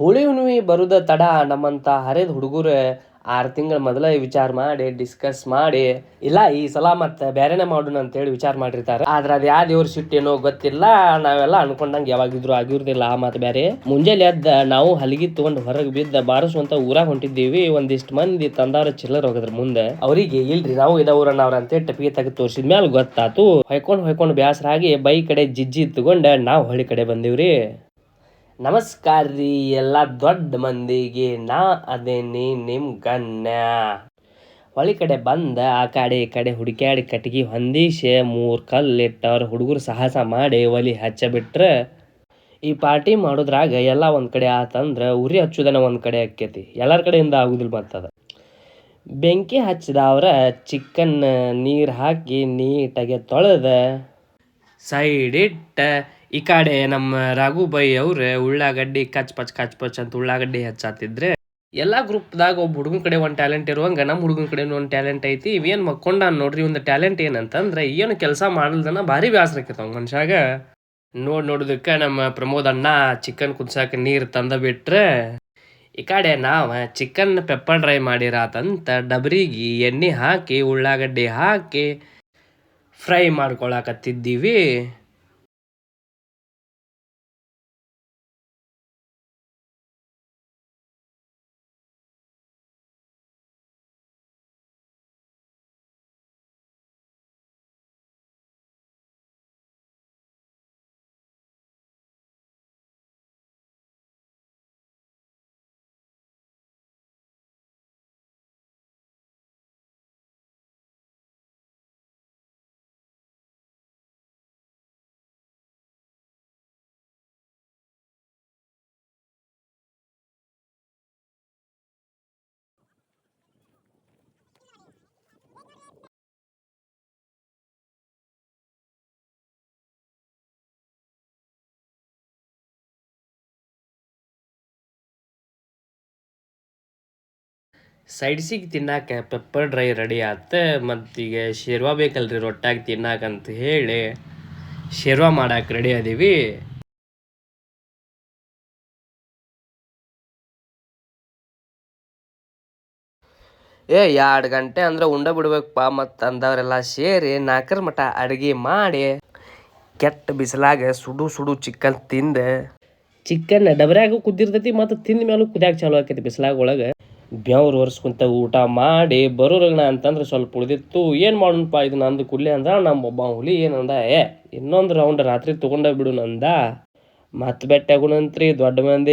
ಹೋಳಿ ಹುಣ್ಣಿಮೆ ಬರುದ ತಡ ನಮ್ಮಂತ ಹರಿದ ಹುಡುಗರು 6 ತಿಂಗಳ ಮೊದಲ ವಿಚಾರ ಮಾಡಿ ಡಿಸ್ಕಸ್ ಮಾಡಿ ಇಲ್ಲ ಈ ಸಲ ಮತ್ತೆ ಬೇರೆನೆ ಮಾಡೋಣ ಅಂತೇಳಿ ವಿಚಾರ ಮಾಡಿರ್ತಾರೆ. ಆದ್ರೆ ಅದು ಯಾವ ದೇವ್ರ ಸಿಟ್ಟೇನೋ ಗೊತ್ತಿಲ್ಲ, ನಾವೆಲ್ಲ ಅನ್ಕೊಂಡಂಗೆ ಯಾವಾಗಿದ್ರು ಆಗಿರ್ದಿಲ್ಲ. ಆ ಮಾತು ಬೇರೆ. ಮುಂಜಾನೆ ಎದ್ದ ನಾವು ಹಲಗಿ ತಗೊಂಡು ಹೊರಗೆ ಬಿದ್ದ ಬಾರಿಸುವಂತ ಊರಾಗ ಹೊಂಟಿದ್ದೀವಿ. ಒಂದಿಷ್ಟು ಮಂದಿ ತಂದಾರ ಚಿಲ್ಲರ್ ಹೋಗದ್ರ ಮುಂದೆ ಅವರಿಗೆ ಇಲ್ರಿ ನಾವು ಇದ ಊರನ್ನ ಅವ್ರ ಅಂತ ಟಪಿಗೆ ತೆಗೆದು ತೋರಿಸಿದ ಮೇಲೆ ಗೊತ್ತಾತು. ಹೊಯ್ಕೊಂಡು ಬ್ಯಾಸರಾಗಿ ಬೈ ಕಡೆ ಜಿಜ್ಜಿ ತಗೊಂಡ ನಾವು ಹೊಳಿ ಕಡೆ ಬಂದಿವ್ರಿ. ನಮಸ್ಕಾರ ರೀ ಎಲ್ಲ ದೊಡ್ಡ ಮಂದಿಗೆ, ನಾ ಅದೇನಿ ನಿಮ್ಮ ಗಣ್ಯ. ಹೊಳಿ ಕಡೆ ಬಂದ ಆ ಕಡೆ ಈ ಕಡೆ ಹುಡುಕ್ಯಾಡಿ ಕಟ್ಟಿಗೆ ಹೊಂದಿಸಿ 3 ಕಲ್ಲಿಟ್ಟವ್ರ ಹುಡುಗರು ಸಾಹಸ ಮಾಡಿ ಒಲಿ ಹಚ್ಚಬಿಟ್ರೆ ಈ ಪಾರ್ಟಿ ಮಾಡೋದ್ರಾಗ ಎಲ್ಲ ಒಂದು ಕಡೆ ಆತಂದ್ರೆ ಉರಿ ಹಚ್ಚುದನ ಒಂದು ಕಡೆ ಆಕ್ಕೈತಿ. ಎಲ್ಲರ ಕಡೆಯಿಂದ ಆಗುದಿಲ್ಲ ಮತ್ತದ. ಬೆಂಕಿ ಹಚ್ಚಿದವ್ರ ಚಿಕನ್ ನೀರು ಹಾಕಿ ನೀಟಾಗಿ ತೊಳೆದ ಸೈಡ್ ಇಟ್ಟ ಈ ಕಡೆ ನಮ್ಮ ರಾಘುಬಾಯಿ ಅವ್ರೆ ಉಳ್ಳಾಗಡ್ಡಿ ಕಚ್ ಪಚ್ ಅಂತ ಉಳ್ಳಾಗಡ್ಡಿ ಹಚ್ಚಾತಿದ್ರೆ ಎಲ್ಲ ಗ್ರೂಪ್ದಾಗ ಒಬ್ಬ ಹುಡುಗನ ಕಡೆ ಒಂದು ಟ್ಯಾಲೆಂಟ್ ಇರುವಂಗ ನಮ್ಮ ಹುಡುಗನ ಕಡೆ ಒಂದು ಟ್ಯಾಲೆಂಟ್ ಐತಿ. ಇವೇನು ಮಕ್ಕೊಂಡ ನೋಡ್ರಿ ಒಂದು ಟ್ಯಾಲೆಂಟ್ ಏನಂತಂದ್ರೆ ಏನು ಕೆಲಸ ಮಾಡಲ್ದನ ಭಾರಿ ಬೇಸರ ಆಕೈತವ ಮನುಷ್ಯಾಗ. ನೋಡೋದಕ್ಕೆ ನಮ್ಮ ಪ್ರಮೋದ್ ಅಣ್ಣ ಚಿಕನ್ ಕುದ್ಸಾಕ ನೀರು ತಂದ ಬಿಟ್ರೆ ಈ ಕಡೆ ನಾವು ಚಿಕನ್ ಪೆಪ್ಪರ್ ಡ್ರೈ ಮಾಡಿರಾತಂತ ಡಬ್ರಿಗೆ ಎಣ್ಣೆ ಹಾಕಿ ಉಳ್ಳಾಗಡ್ಡಿ ಹಾಕಿ ಫ್ರೈ ಮಾಡ್ಕೊಳಕತ್ತಿದ್ದೀವಿ. ಸೈಡ್ಸಿಗೆ ತಿನ್ನಾಕ ಪೆಪ್ಪರ್ ಡ್ರೈ ರೆಡಿ ಆತ. ಮತ್ತೀಗ ಶೇರ್ವಾ ಬೇಕಲ್ರಿ ರೊಟ್ಟಾಗಿ ತಿನ್ನಾಕಂತ ಹೇಳಿ ಶೇರ್ವಾ ಮಾಡಕ್ಕೆ ರೆಡಿ ಅದೀವಿ. ಏ 2 ಗಂಟೆ ಅಂದ್ರೆ ಉಂಡ ಬಿಡ್ಬೇಕಪ್ಪ. ಮತ್ತು ಅಂದವರೆಲ್ಲ ಸೇರಿ 4 ಮಟ ಅಡುಗೆ ಮಾಡಿ ಕೆಟ್ಟ ಬಿಸಿಲಾಗ ಸುಡು ಚಿಕನ್ ತಿಂದು ಚಿಕನ್ ಡಬ್ರ್ಯಾಗ ಕುದ್ದಿರ್ತೈತಿ ಮತ್ತು ತಿಂದ ಮೇಲೂ ಕುದ್ಯಾಕ ಚಾಲು ಆಕೈತಿ ಬಿಸಿಲಾಗ ಒಳಗೆ. ಬೆವ್ರು ಒರೆಸ್ಕೊಂತ ಊಟ ಮಾಡಿ ಬರೋರಗಣ ಅಂತಂದ್ರೆ ಸ್ವಲ್ಪ ಉಳಿದಿತ್ತು. ಏನು ಮಾಡೋಣಪ್ಪ ಇದು ನಂದು ಕುಲ್ಲಿ ಅಂದ್ರೆ ನಮ್ಮ ಒಬ್ಬ ಹುಲಿ ಏನಂದ, ಇನ್ನೊಂದು ರೌಂಡ್ ರಾತ್ರಿ ತೊಗೊಂಡ ಬಿಡು ನಂದ. ಮತ್ತೆ ಬೆಟ್ಟಾಗುಣಂತ್ರಿ ದೊಡ್ಡ ಮಂದಿ.